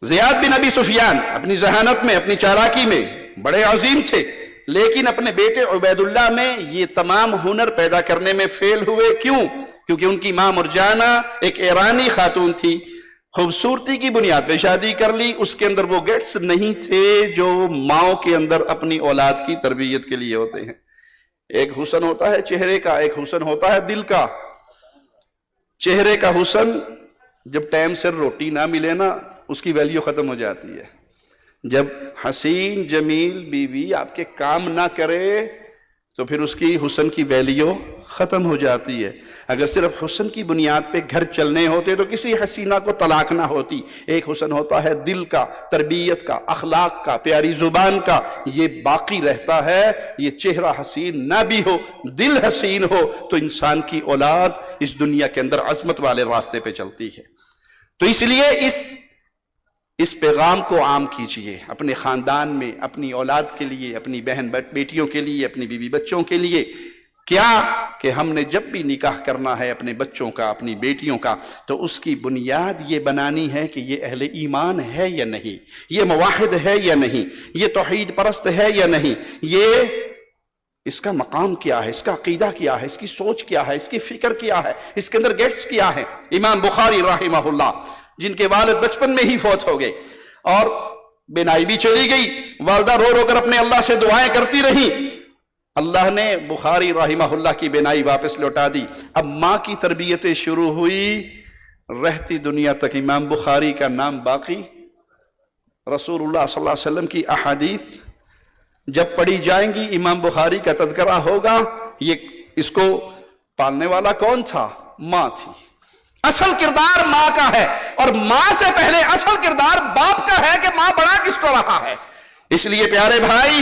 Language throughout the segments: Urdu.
زیاد بن ابی سفیان اپنی ذہانت میں، اپنی چالاکی میں بڑے عظیم تھے، لیکن اپنے بیٹے عبید اللہ میں یہ تمام ہنر پیدا کرنے میں فیل ہوئے۔ کیوں؟ کیونکہ ان کی ماں مرجانہ ایک ایرانی خاتون تھی، خوبصورتی کی بنیاد پہ شادی کر لی، اس کے اندر وہ گٹس نہیں تھے جو ماؤں کے اندر اپنی اولاد کی تربیت کے لیے ہوتے ہیں۔ ایک حسن ہوتا ہے چہرے کا، ایک حسن ہوتا ہے دل کا۔ چہرے کا حسن جب ٹائم سے روٹی نہ ملے نا، اس کی ویلیو ختم ہو جاتی ہے۔ جب حسین جمیل بیوی آپ کے کام نہ کرے تو پھر اس کی حسن کی ویلیو ختم ہو جاتی ہے۔ اگر صرف حسن کی بنیاد پہ گھر چلنے ہوتے تو کسی حسینہ کو طلاق نہ ہوتی۔ ایک حسن ہوتا ہے دل کا، تربیت کا، اخلاق کا، پیاری زبان کا، یہ باقی رہتا ہے۔ یہ چہرہ حسین نہ بھی ہو، دل حسین ہو تو انسان کی اولاد اس دنیا کے اندر عظمت والے راستے پہ چلتی ہے۔ تو اس لیے اس پیغام کو عام کیجئے اپنے خاندان میں، اپنی اولاد کے لیے، اپنی بہن بیٹیوں کے لیے، اپنی بیوی بچوں کے لیے۔ کیا کہ ہم نے جب بھی نکاح کرنا ہے اپنے بچوں کا، اپنی بیٹیوں کا، تو اس کی بنیاد یہ بنانی ہے کہ یہ اہل ایمان ہے یا نہیں، یہ موحد ہے یا نہیں، یہ توحید پرست ہے یا نہیں، یہ اس کا مقام کیا ہے، اس کا عقیدہ کیا ہے، اس کی سوچ کیا ہے، اس کی فکر کیا ہے، اس کے اندر گیٹس کیا ہے۔ امام بخاری رحمہ اللہ، جن کے والد بچپن میں ہی فوت ہو گئے اور بینائی بھی چلی گئی، والدہ رو رو کر اپنے اللہ سے دعائیں کرتی رہی، اللہ نے بخاری رحمہ اللہ کی بینائی واپس لوٹا دی۔ اب ماں کی تربیتیں شروع ہوئی، رہتی دنیا تک امام بخاری کا نام باقی، رسول اللہ صلی اللہ علیہ وسلم کی احادیث جب پڑھی جائیں گی امام بخاری کا تذکرہ ہوگا۔ اس کو پالنے والا کون تھا؟ ماں تھی۔ اصل کردار ماں کا ہے، اور ماں سے پہلے اصل کردار باپ کا ہے کہ ماں بڑا کس کو رہا ہے۔ اس لیے پیارے بھائی،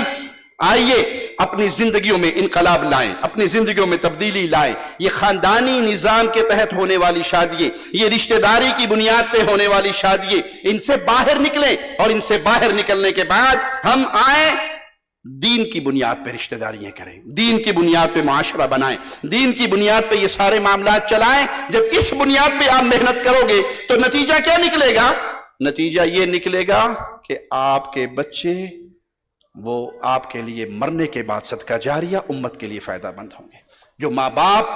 آئیے اپنی زندگیوں میں انقلاب لائیں، اپنی زندگیوں میں تبدیلی لائیں۔ یہ خاندانی نظام کے تحت ہونے والی شادییں، یہ رشتہ داری کی بنیاد پہ ہونے والی شادییں، ان سے باہر نکلیں، اور ان سے باہر نکلنے کے بعد ہم آئیں دین کی بنیاد پہ رشتہ داریاں کریں، دین کی بنیاد پہ معاشرہ بنائیں، دین کی بنیاد پہ یہ سارے معاملات چلائیں۔ جب اس بنیاد پہ آپ محنت کرو گے تو نتیجہ کیا نکلے گا؟ نتیجہ یہ نکلے گا کہ آپ کے بچے وہ آپ کے لیے مرنے کے بعد صدقہ جاریہ امت کے لیے فائدہ مند ہوں گے۔ جو ماں باپ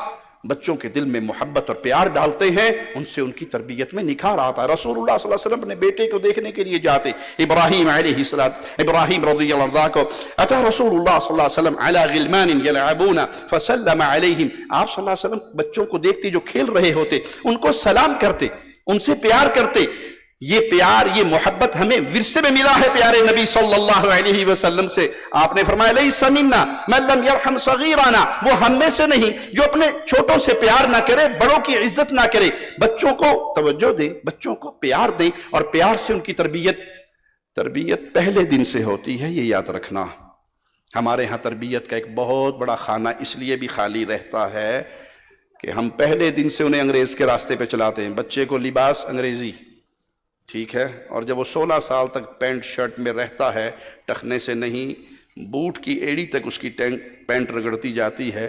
بچوں کے دل میں محبت اور پیار ڈالتے ہیں، ان سے ان کی تربیت میں نکھار آتا ہے۔ رسول اللہ صلی اللہ علیہ وسلم اپنے بیٹے کو دیکھنے کے لیے جاتے، ابراہیم رضی اللہ عنہ کو اتا رسول اللہ صلی اللہ علیہ وسلم علی غلمان یلعبون فسلم علیہم، آپ صلی اللہ علیہ وسلم بچوں کو دیکھتے جو کھیل رہے ہوتے، ان کو سلام کرتے، ان سے پیار کرتے۔ یہ پیار، یہ محبت ہمیں ورثے میں ملا ہے پیارے نبی صلی اللہ علیہ وسلم سے۔ آپ نے فرمایا لیس منا من لم یرحم صغیرنا، وہ ہم میں سے نہیں جو اپنے چھوٹوں سے پیار نہ کرے، بڑوں کی عزت نہ کرے۔ بچوں کو توجہ دیں، بچوں کو پیار دیں، اور پیار سے ان کی تربیت پہلے دن سے ہوتی ہے، یہ یاد رکھنا۔ ہمارے ہاں تربیت کا ایک بہت بڑا خانہ اس لیے بھی خالی رہتا ہے کہ ہم پہلے دن سے انہیں انگریز کے راستے پہ چلاتے ہیں۔ بچے کو لباس انگریزی، ٹھیک ہے، اور جب وہ 16 سال تک پینٹ شرٹ میں رہتا ہے، ٹخنے سے نہیں، بوٹ کی ایڑی تک اس کی پینٹ رگڑتی جاتی ہے۔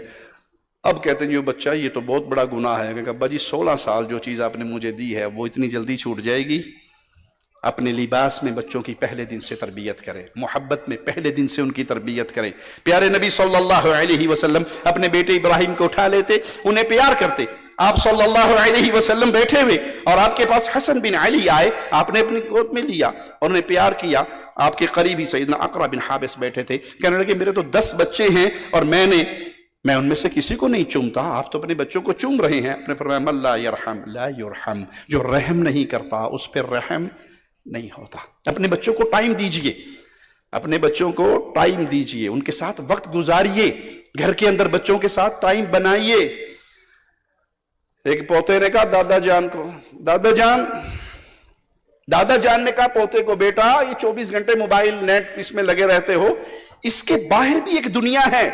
اب کہتے ہیں جو بچہ یہ تو بہت بڑا گناہ ہے، کہ ابا جی 16 سال جو چیز آپ نے مجھے دی ہے وہ اتنی جلدی چھوٹ جائے گی؟ اپنے لباس میں بچوں کی پہلے دن سے تربیت کریں، محبت میں پہلے دن سے ان کی تربیت کریں۔ پیارے نبی صلی اللہ علیہ وسلم اپنے بیٹے ابراہیم کو اٹھا لیتے، انہیں پیار کرتے۔ آپ صلی اللہ علیہ وسلم بیٹھے ہوئے اور آپ کے پاس حسن بن علی آئے، آپ نے اپنی گود میں لیا اور انہیں پیار کیا۔ آپ کے قریب ہی سیدنا اقرع بن حابس بیٹھے تھے، کہنے لگے میرے تو 10 بچے ہیں اور میں ان میں سے کسی کو نہیں چومتا، آپ تو اپنے بچوں کو چوم رہے ہیں۔ آپ نے فرمایا من لا یرحم لا یرحم، جو رحم نہیں کرتا اس پر رحم نہیں ہوتا۔ اپنے بچوں کو ٹائم دیجئے، اپنے بچوں کو ٹائم دیجئے، ان کے ساتھ وقت گزاریے، گھر کے اندر بچوں کے ساتھ ٹائم بنائیے۔ ایک پوتے نے کہا دادا جان کو، دادا جان نے کہا پوتے کو، بیٹا یہ 24 گھنٹے موبائل نیٹ اس میں لگے رہتے ہو، اس کے باہر بھی ایک دنیا ہے،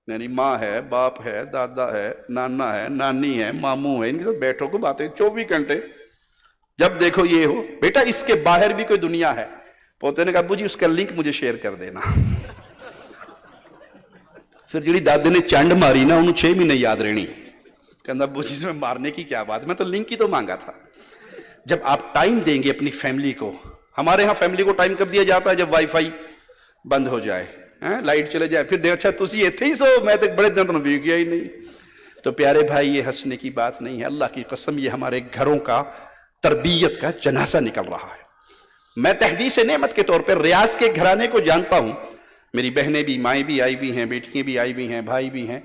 یعنی ماں ہے، باپ ہے، دادا ہے، نانا ہے، نانی ہے، ماموں ہے، ان کے ساتھ بیٹھو کو باتیں 24 گھنٹے جب دیکھو یہ ہو، بیٹا اس کے باہر بھی کوئی دنیا ہے۔ پوتے نے کہا ابو جی اس کا لنک مجھے شیئر کر دینا۔ پھر جڑی دادے نے چنڈ ماری نا انہوں 6 مہینے یاد رہنی، کہنا ابو جی میں مارنے کی کیا بات، میں تو لنک ہی تو مانگا تھا۔ جب آپ ٹائم دیں گے اپنی فیملی کو، ہمارے ہاں فیملی کو ٹائم کب دیا جاتا ہے؟ جب وائی فائی بند ہو جائے، لائٹ چلے جائے، پھر اچھا تسی ایتھے ہی سو، میں تو بڑے دن تو بھی کیا ہی نہیں۔ تو پیارے بھائی یہ ہنسنے کی بات نہیں ہے، اللہ کی قسم یہ ہمارے گھروں کا تربیت کا جنازہ نکل رہا ہے۔ میں تحدیث نعمت کے طور پر ریاض کے گھرانے کو جانتا ہوں، میری بہنیں بھی، مائیں بھی آئی بھی ہیں، بیٹیاں بھی آئی بھی ہیں، بھائی بھی ہیں۔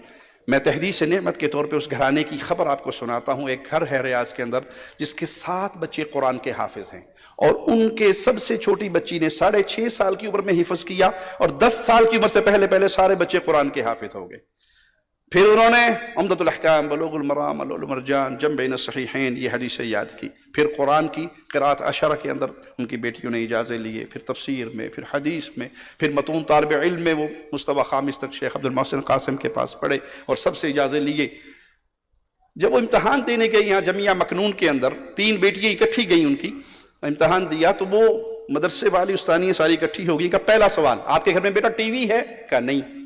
میں تحدیث نعمت کے طور پہ اس گھرانے کی خبر آپ کو سناتا ہوں۔ ایک گھر ہے ریاض کے اندر جس کے 7 بچے قرآن کے حافظ ہیں، اور ان کے سب سے چھوٹی بچی نے 6.5 سال کی عمر میں حفظ کیا، اور 10 سال کی عمر سے پہلے سارے بچے قرآن کے حافظ ہو گئے۔ پھر انہوں نے عمدۃ الاحکام، بلوغ المرام، لؤلؤ المرجان، جمع بین الصحیحین یہ حدیثیں یاد کی۔ پھر قرآن کی قراءت عشرہ کے اندر ان کی بیٹیوں نے اجازے لیے، پھر تفسیر میں، پھر حدیث میں، پھر متون طالب علم میں وہ مصطفیٰ خامس تک شیخ عبد المحسن قاسم کے پاس پڑھے اور سب سے اجازے لیے۔ جب وہ امتحان دینے گئے یہاں جامعہ مکنون کے اندر، 3 بیٹیاں اکٹھی گئیں، ان کی امتحان دیا تو وہ مدرسے والی استانیاں ساری اکٹھی ہو گئی۔ کا پہلا سوال، آپ کے گھر میں بیٹا ٹی وی ہے؟ کہا نہیں۔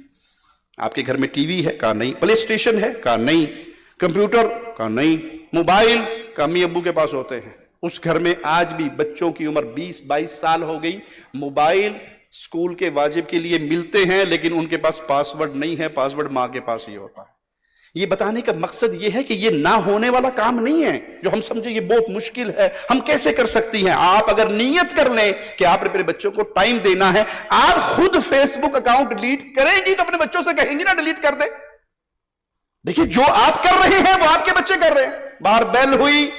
آپ کے گھر میں ٹی وی ہے؟ کہا نہیں۔ پلے اسٹیشن ہے؟ کہا نہیں۔ کمپیوٹر؟ کہا نہیں۔ موبائل؟ کہا امی ابو کے پاس ہوتے ہیں۔ اس گھر میں آج بھی بچوں کی عمر 20-22 سال ہو گئی، موبائل اسکول کے واجب کے لیے ملتے ہیں لیکن ان کے پاس پاسورڈ نہیں ہے، پاسورڈ ماں کے پاس ہی ہوتا ہے۔ یہ بتانے کا مقصد یہ ہے کہ یہ نہ ہونے والا کام نہیں ہے جو ہم سمجھے یہ بہت مشکل ہے، ہم کیسے کر سکتی ہیں۔ آپ اگر نیت کر لیں کہ آپ نے اپنے بچوں کو ٹائم دینا ہے، آپ خود فیس بک اکاؤنٹ ڈیلیٹ کریں گی تو اپنے بچوں سے کہیں گی نا ڈیلیٹ کر دے۔ دیکھیے جو آپ کر رہے ہیں وہ آپ کے بچے کر رہے ہیں۔ باہر بیل ہوئی،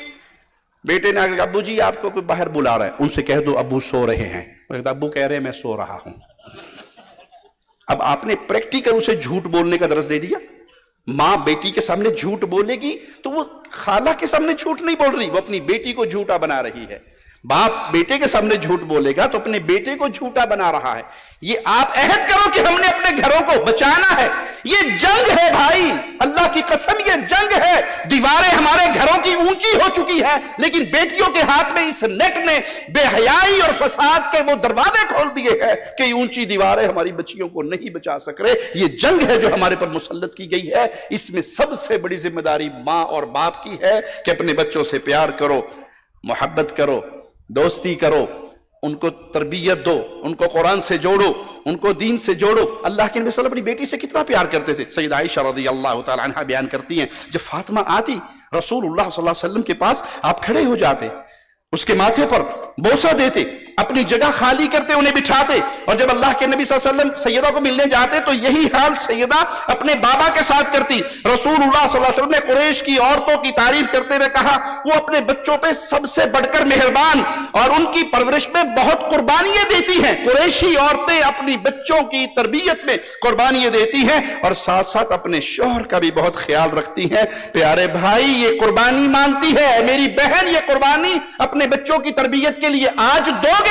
بیٹے نے کہا ابو جی آپ کو کوئی باہر بلا رہا ہے، ان سے کہہ دو ابو سو رہے ہیں۔ ابو کہہ رہے ہیں میں سو رہا ہوں۔ اب آپ نے پریکٹیکل اسے جھوٹ بولنے کا درس دے دیا۔ ماں بیٹی کے سامنے جھوٹ بولے گی تو وہ خالہ کے سامنے جھوٹ نہیں بول رہی، وہ اپنی بیٹی کو جھوٹا بنا رہی ہے۔ باپ بیٹے کے سامنے جھوٹ بولے گا تو اپنے بیٹے کو جھوٹا بنا رہا ہے۔ یہ آپ عہد کرو کہ ہم نے اپنے گھروں کو بچانا ہے۔ یہ جنگ ہے بھائی، اللہ کی قسم یہ جنگ ہے۔ دیواریں ہمارے گھروں کی اونچی ہو چکی ہیں لیکن بیٹیوں کے ہاتھ میں اس نیٹ نے بے حیائی اور فساد کے وہ دروازے کھول دیے ہیں کہ یہ اونچی دیواریں ہماری بچیوں کو نہیں بچا سک رہے۔ یہ جنگ ہے جو ہمارے پر مسلط کی گئی ہے۔ اس میں سب سے بڑی ذمہ داری ماں اور باپ کی ہے کہ اپنے بچوں سے پیار کرو، محبت کرو، دوستی کرو، ان کو تربیت دو، ان کو قرآن سے جوڑو، ان کو دین سے جوڑو۔ اللہ کے نبی صلی اللہ علیہ وسلم اپنی بیٹی سے کتنا پیار کرتے تھے۔ سیدہ عائشہ رضی اللہ تعالی عنہ بیان کرتی ہیں جب فاطمہ آتی رسول اللہ صلی اللہ علیہ وسلم کے پاس، آپ کھڑے ہو جاتے، اس کے ماتھے پر بوسہ دیتے، اپنی جگہ خالی کرتے، انہیں بٹھاتے، اور جب اللہ کے نبی صلی اللہ علیہ وسلم سیدہ کو ملنے جاتے تو یہی حال سیدہ اپنے بابا کے ساتھ کرتی۔ رسول اللہ صلی اللہ علیہ وسلم نے قریش کی عورتوں کی تعریف کرتے ہوئے کہا وہ اپنے بچوں پہ سب سے بڑھ کر مہربان اور ان کی پرورش میں بہت قربانیاں دیتی ہیں۔ قریشی عورتیں اپنی بچوں کی تربیت میں قربانیاں دیتی ہیں اور ساتھ ساتھ اپنے شوہر کا بھی بہت خیال رکھتی ہیں۔ پیارے بھائی یہ قربانی مانگتی ہے، میری بہن یہ قربانی اپنے بچوں کی تربیت کے لیے آج دو گے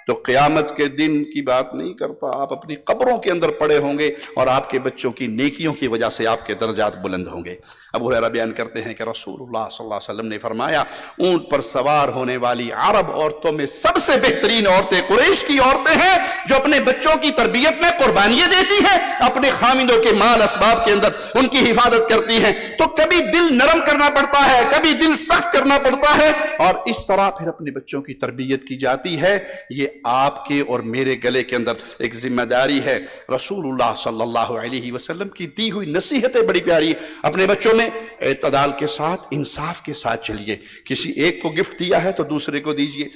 تو قیامت کے دن کی بات نہیں کرتا، آپ اپنی قبروں کے اندر پڑے ہوں گے اور آپ کے بچوں کی نیکیوں کی وجہ سے آپ کے درجات بلند ہوں گے۔ ابو ہریرہ بیان کرتے ہیں کہ رسول اللہ صلی اللہ علیہ وسلم نے فرمایا اونٹ پر سوار ہونے والی عرب عورتوں میں سب سے بہترین عورتیں قریش کی عورتیں ہیں جو اپنے بچوں کی تربیت میں قربانیاں دیتی ہیں، اپنے خامندوں کے مال اسباب کے اندر ان کی حفاظت کرتی ہیں۔ تو کبھی دل نرم کرنا پڑتا ہے، کبھی دل سخت کرنا پڑتا ہے، اور اس طرح پھر اپنے بچوں کی تربیت کی جاتی ہے۔ یہ آپ کے اور میرے گلے کے اندر ایک ذمہ داری ہے۔ رسول اللہ صلی اللہ علیہ وسلم کی دی ہوئی نصیحتیں بڑی پیاری، اپنے بچوں میں اعتدال کے ساتھ، انصاف کے ساتھ چلیے۔ کسی ایک کو گفٹ دیا ہے تو دوسرے کو دیجئے۔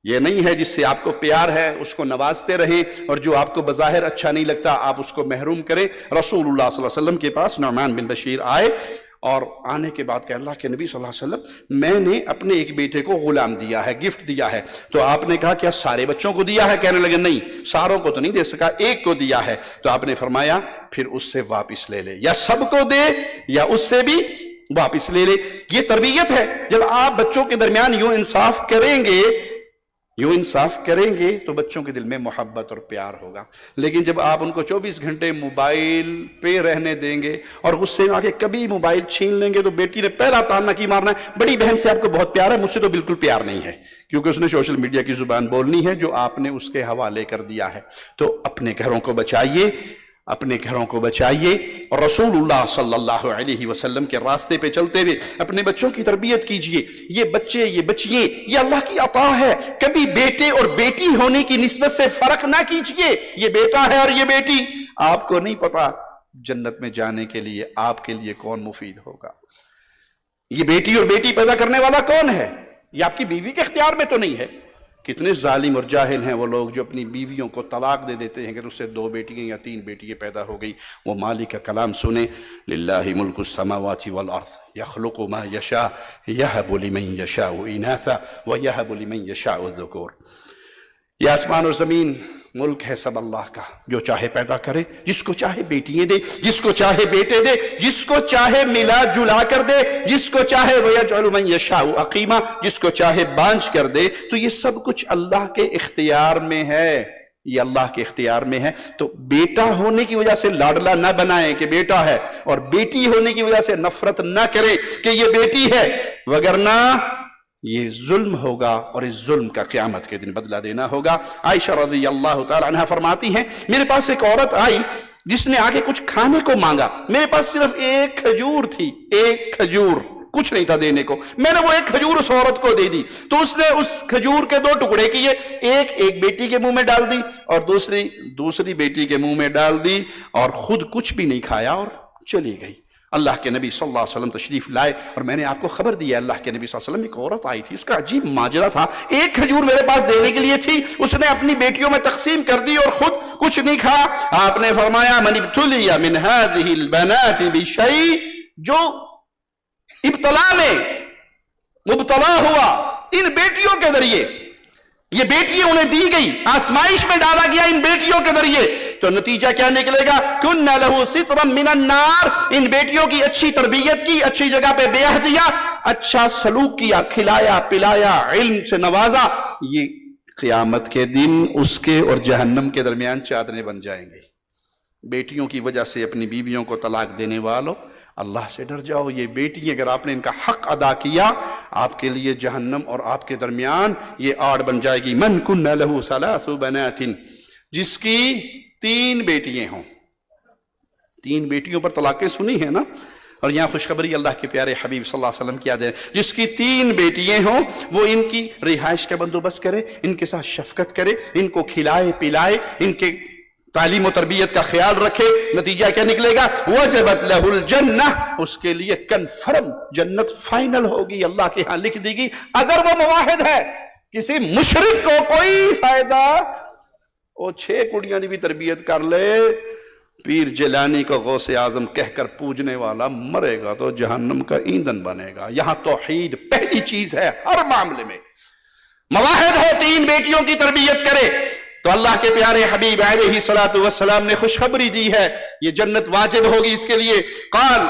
یہ نہیں ہے جس سے آپ کو پیار ہے اس کو نوازتے رہیں اور جو آپ کو بظاہر اچھا نہیں لگتا آپ اس کو محروم کریں۔ رسول اللہ صلی اللہ علیہ وسلم کے پاس نعمان بن بشیر آئے اور آنے کے بعد کہ اللہ کے نبی صلی اللہ علیہ وسلم میں نے اپنے ایک بیٹے کو غلام دیا ہے، گفٹ دیا ہے۔ تو آپ نے کہا کیا سارے بچوں کو دیا ہے؟ کہنے لگے نہیں، ساروں کو تو نہیں دے سکا، ایک کو دیا ہے۔ تو آپ نے فرمایا پھر اس سے واپس لے لے، یا سب کو دے یا اس سے بھی واپس لے لے۔ یہ تربیت ہے۔ جب آپ بچوں کے درمیان یوں انصاف کریں گے تو بچوں کے دل میں محبت اور پیار ہوگا۔ لیکن جب آپ ان کو 24 گھنٹے موبائل پہ رہنے دیں گے اور غصے میں آ کے کبھی موبائل چھین لیں گے تو بیٹی نے پہلا تانا کی مارنا ہے بڑی بہن سے آپ کو بہت پیار ہے، مجھ سے تو بالکل پیار نہیں ہے، کیونکہ اس نے سوشل میڈیا کی زبان بولنی ہے جو آپ نے اس کے حوالے کر دیا ہے۔ تو اپنے گھروں کو بچائیے، اپنے گھروں کو بچائیے اور رسول اللہ صلی اللہ علیہ وسلم کے راستے پہ چلتے ہوئے اپنے بچوں کی تربیت کیجیے. یہ بچے، یہ بچیاں، یہ اللہ کی عطا ہے. کبھی بیٹے اور بیٹی ہونے کی نسبت سے فرق نہ کیجیے. یہ بیٹا ہے اور یہ بیٹی. آپ کو نہیں پتا جنت میں جانے کے لیے آپ کے لیے کون مفید ہوگا. یہ بیٹی اور بیٹی پیدا کرنے والا کون ہے؟ یہ آپ کی بیوی کے اختیار میں تو نہیں ہے. کتنے ظالم اور جاہل ہیں وہ لوگ جو اپنی بیویوں کو طلاق دے دیتے ہیں اگر اس سے 2 بیٹیاں یا 3 بیٹیاں پیدا ہو گئی. وہ مالک کا کلام سنیں، للہ ملک السماوات والارض یخلق ما یشاء یہب لمن یشاء اناثا ویہب لمن یشاء الذکور. یہ آسمان اور زمین ملک ہے سب اللہ کا. جو چاہے پیدا کرے، جس کو چاہے بیٹیاں دے، جس کو چاہے بیٹے دے، جس کو چاہے ملا جلا کر دے، جس کو چاہے وَيَجْعَلُ مَن يَشَاءُ عَقِيمًا، جس کو چاہے بانجھ کر دے. تو یہ سب کچھ اللہ کے اختیار میں ہے. یہ اللہ کے اختیار میں ہے. تو بیٹا ہونے کی وجہ سے لاڈلا نہ بنائیں کہ بیٹا ہے، اور بیٹی ہونے کی وجہ سے نفرت نہ کرے کہ یہ بیٹی ہے، وگرنہ یہ ظلم ہوگا اور اس ظلم کا قیامت کے دن بدلہ دینا ہوگا. عائشہ رضی اللہ تعالی عنہ فرماتی ہیں میرے پاس ایک عورت آئی جس نے آگے کچھ کھانے کو مانگا. میرے پاس صرف 1 کھجور تھی، 1 کھجور، کچھ نہیں تھا دینے کو. میں نے وہ 1 کھجور اس عورت کو دے دی. تو اس نے اس کھجور کے 2 ٹکڑے کیے، ایک بیٹی کے منہ میں ڈال دی اور دوسری بیٹی کے منہ میں ڈال دی، اور خود کچھ بھی نہیں کھایا اور چلی گئی. اللہ کے نبی صلی اللہ علیہ وسلم تشریف لائے اور میں نے آپ کو خبر دیا. اللہ کے نبی صلی اللہ علیہ وسلم ایک عورت آئی تھی، اس کا عجیب ماجرا تھا. 1 کھجور میرے پاس دینے کے لیے تھی، اس نے اپنی بیٹیوں میں تقسیم کر دی اور خود کچھ نہیں کھا. آپ نے فرمایا من ابتلی من هذه البنات بشيء، جو ابتلا میں مبتلا ہوا ان بیٹیوں کے ذریعے، یہ بیٹیاں انہیں دی گئی، آزمائش میں ڈالا گیا ان بیٹیوں کے ذریعے، تو نتیجہ کیا نکلے گا؟ کُنَّ لَهُ سِتْرًا مِنَ النَّارِ. ان بیٹیوں کی اچھی تربیت کی، اچھی جگہ پہ بیاہ دیا، اچھا سلوک کیا، کھلایا پلایا، علم سے نوازا، یہ قیامت کے دن اس کے اور جہنم کے درمیان چادریں بن جائیں گے. بیٹیوں کی وجہ سے اپنی بیویوں کو طلاق دینے والوں، اللہ سے ڈر جاؤ. یہ بیٹی اگر آپ نے ان کا حق ادا کیا، آپ کے لیے جہنم اور آپ کے درمیان یہ آڑ بن جائے گی. من کن لہ 3 بنات، جس کی 3 بیٹیاں ہوں. 3 بیٹیوں پر طلاقیں سنی ہیں نا، اور یہاں خوشخبری اللہ کے پیارے حبیب صلی اللہ علیہ وسلم کی یاد ہے. جس کی 3 بیٹیاں ہوں وہ ان کی رہائش کا بندوبست کرے، ان کے ساتھ شفقت کرے، ان کو کھلائے پلائے، ان کے تعلیم و تربیت کا خیال رکھے. نتیجہ کیا نکلے گا؟ وجبت لہ الجنہ، اس کے لیے کنفرم جنت فائنل ہوگی، اللہ کے ہاں لکھ دی گئی. اگر وہ موحد ہے، کسی مشرک کو کوئی فائدہ، وہ 6 کڑیاں دی بھی تربیت کر لے، پیر جیلانی کو غوث اعظم کہہ کر پوجنے والا مرے گا تو جہنم کا ایندھن بنے گا. یہاں توحید پہلی چیز ہے ہر معاملے میں. موحد ہے، 3 بیٹیوں کی تربیت کرے، تو اللہ کے پیارے حبیب علیہ الصلوۃ والسلام نے خوشخبری دی ہے، یہ جنت واجب ہوگی اس کے لیے. قال،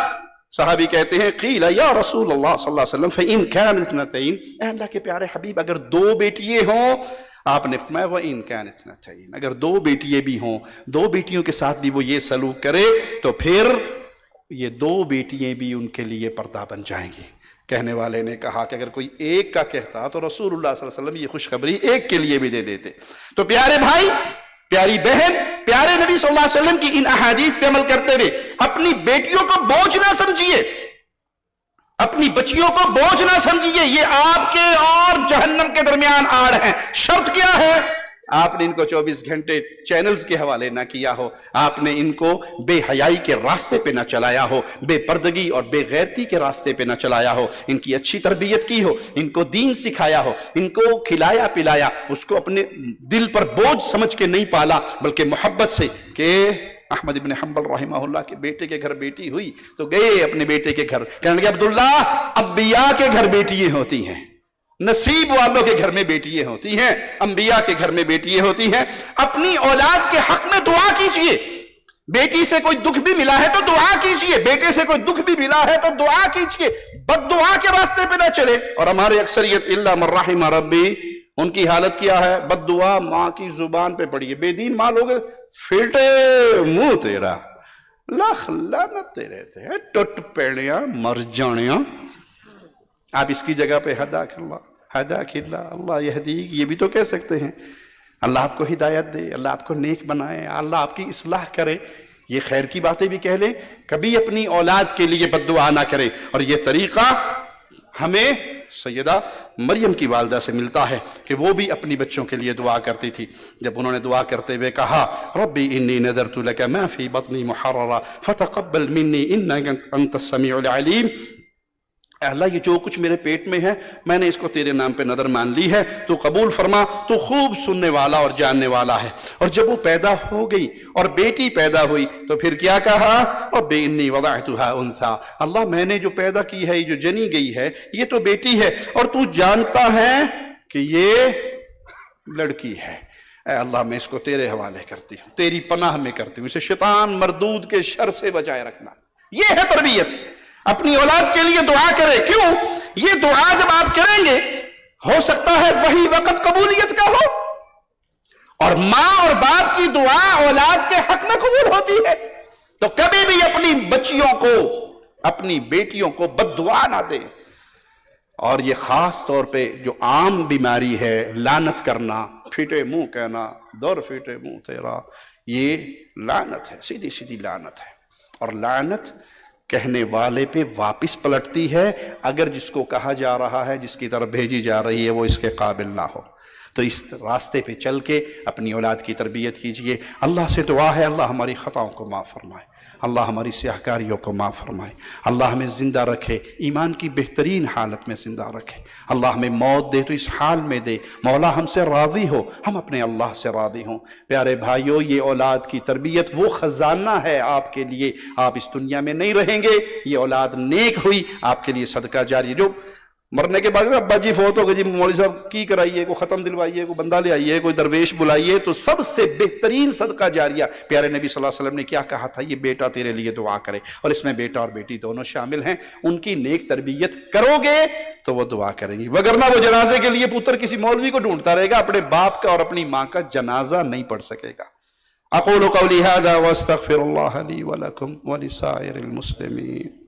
صحابی کہتے ہیں قیل یا رسول اللہ صلی اللہ علیہ وسلم فإن كانت 2، اے اللہ کے پیارے حبیب اگر 2 بیٹیاں ہوں. آپ نے فرمایا وإن كانت 2، اگر 2 بیٹیاں بھی ہوں، 2 بیٹیوں کے ساتھ بھی وہ یہ سلوک کرے تو پھر یہ 2 بیٹیاں بھی ان کے لیے پردہ بن جائیں گی. کہنے والے نے کہا کہ اگر کوئی 1 کا کہتا تو رسول اللہ صلی اللہ علیہ وسلم یہ خوشخبری 1 کے لیے بھی دے دیتے. تو پیارے بھائی، پیاری بہن، پیارے نبی صلی اللہ علیہ وسلم کی ان احادیث پہ عمل کرتے ہوئے اپنی بیٹیوں کو بوجھ نہ سمجھیے، اپنی بچیوں کو بوجھ نہ سمجھیے. یہ آپ کے اور جہنم کے درمیان آڑ ہیں. شرط کیا ہے؟ آپ نے ان کو 24 گھنٹے چینلز کے حوالے نہ کیا ہو، آپ نے ان کو بے حیائی کے راستے پہ نہ چلایا ہو، بے پردگی اور بے غیرتی کے راستے پہ نہ چلایا ہو، ان کی اچھی تربیت کی ہو، ان کو دین سکھایا ہو، ان کو کھلایا پلایا، اس کو اپنے دل پر بوجھ سمجھ کے نہیں پالا بلکہ محبت سے. کہ احمد بن حنبل رحمہ اللہ کے بیٹے کے گھر بیٹی ہوئی تو گئے اپنے بیٹے کے گھر، کہنے لگے عبداللہ انبیاء کے گھر بیٹیاں ہوتی ہیں، نصیب والوں کے گھر میں بیٹیاں ہوتی ہیں، انبیاء کے گھر میں بیٹیاں ہوتی ہیں. اپنی اولاد کے حق میں دعا کیجئے. بیٹی سے کوئی دکھ بھی ملا ہے تو دعا کیجئے، بیٹے سے کوئی دکھ بھی ملا ہے تو دعا کیجئے، بد دعا کے راستے پہ نہ چلے. اور ہماری اکثریت الا من رحم ربی، ان کی حالت کیا ہے؟ بد دعا ماں کی زبان پہ پڑی ہے. بے دین ماں لوگ فلٹے منہ تیرا، لاکھ لعنت تیرے تھے، ٹٹ پیڑیاں مر جانیاں. آپ اس کی جگہ پہ ہداک اللہ اللہ یہدیک یہ بھی تو کہہ سکتے ہیں. اللہ آپ کو ہدایت دے، اللہ آپ کو نیک بنائے، اللہ آپ کی اصلاح کرے. یہ خیر کی باتیں بھی کہہ لیں، کبھی اپنی اولاد کے لیے بد دعا نہ کریں. اور یہ طریقہ ہمیں سیدہ مریم کی والدہ سے ملتا ہے کہ وہ بھی اپنی بچوں کے لیے دعا کرتی تھی. جب انہوں نے دعا کرتے ہوئے کہا ربی انی نذرت لک ما فی بطنی محررا فتقبل منی انک انت السمیع العلیم، اے اللہ یہ جو کچھ میرے پیٹ میں ہے میں نے اس کو تیرے نام پہ نظر مان لی ہے، تو قبول فرما، تو خوب سننے والا اور جاننے والا ہے. اور جب وہ پیدا ہو گئی اور بیٹی پیدا ہوئی تو پھر کیا کہا رب انی وضعتها انثى، اللہ میں نے جو پیدا کی ہے، یہ جو جنی گئی ہے یہ تو بیٹی ہے اور تو جانتا ہے کہ یہ لڑکی ہے. اے اللہ میں اس کو تیرے حوالے کرتی ہوں، تیری پناہ میں کرتی ہوں، اسے شیطان مردود کے شر سے بچائے رکھنا. یہ ہے تربیت. اپنی اولاد کے لیے دعا کرے. کیوں؟ یہ دعا جب آپ کریں گے ہو سکتا ہے وہی وقت قبولیت کا ہو. اور ماں اور باپ کی دعا اولاد کے حق میں قبول ہوتی ہے. تو کبھی بھی اپنی بچیوں کو، اپنی بیٹیوں کو بد دعا نہ دیں. اور یہ خاص طور پہ جو عام بیماری ہے لعنت کرنا، پھیٹے منہ کہنا، دور پھیٹے منہ تیرا، یہ لعنت ہے، سیدھی سیدھی لعنت ہے. اور لعنت کہنے والے پہ واپس پلٹتی ہے اگر جس کو کہا جا رہا ہے، جس کی طرف بھیجی جا رہی ہے وہ اس کے قابل نہ ہو. تو اس راستے پہ چل کے اپنی اولاد کی تربیت کیجئے. اللہ سے دعا ہے اللہ ہماری خطاؤں کو معاف فرمائے، اللہ ہماری سیاہکاریوں کو معاف فرمائے، اللہ ہمیں زندہ رکھے، ایمان کی بہترین حالت میں زندہ رکھے. اللہ ہمیں موت دے تو اس حال میں دے، مولا ہم سے راضی ہو، ہم اپنے اللہ سے راضی ہوں. پیارے بھائیو، یہ اولاد کی تربیت وہ خزانہ ہے آپ کے لیے. آپ اس دنیا میں نہیں رہیں گے، یہ اولاد نیک ہوئی آپ کے لیے صدقہ جاری. جو مرنے کے بعد ابا جی فوت ہو گئے، جی مولوی صاحب کی کرائیے، کوئی ختم دلوائیے، کوئی بندہ لے آئیے، کوئی درویش بلائیے، تو سب سے بہترین صدقہ جاریہ پیارے نبی صلی اللہ علیہ وسلم نے کیا کہا تھا؟ یہ بیٹا تیرے لیے دعا کرے. اور اس میں بیٹا اور بیٹی دونوں شامل ہیں. ان کی نیک تربیت کرو گے تو وہ دعا کریں گی، وگرنہ وہ جنازے کے لیے پتر کسی مولوی کو ڈھونڈتا رہے گا، اپنے باپ کا اور اپنی ماں کا جنازہ نہیں پڑھ سکے گا. اقول قولی هذا واستغفر الله لي ولكم ولسائر المسلمين.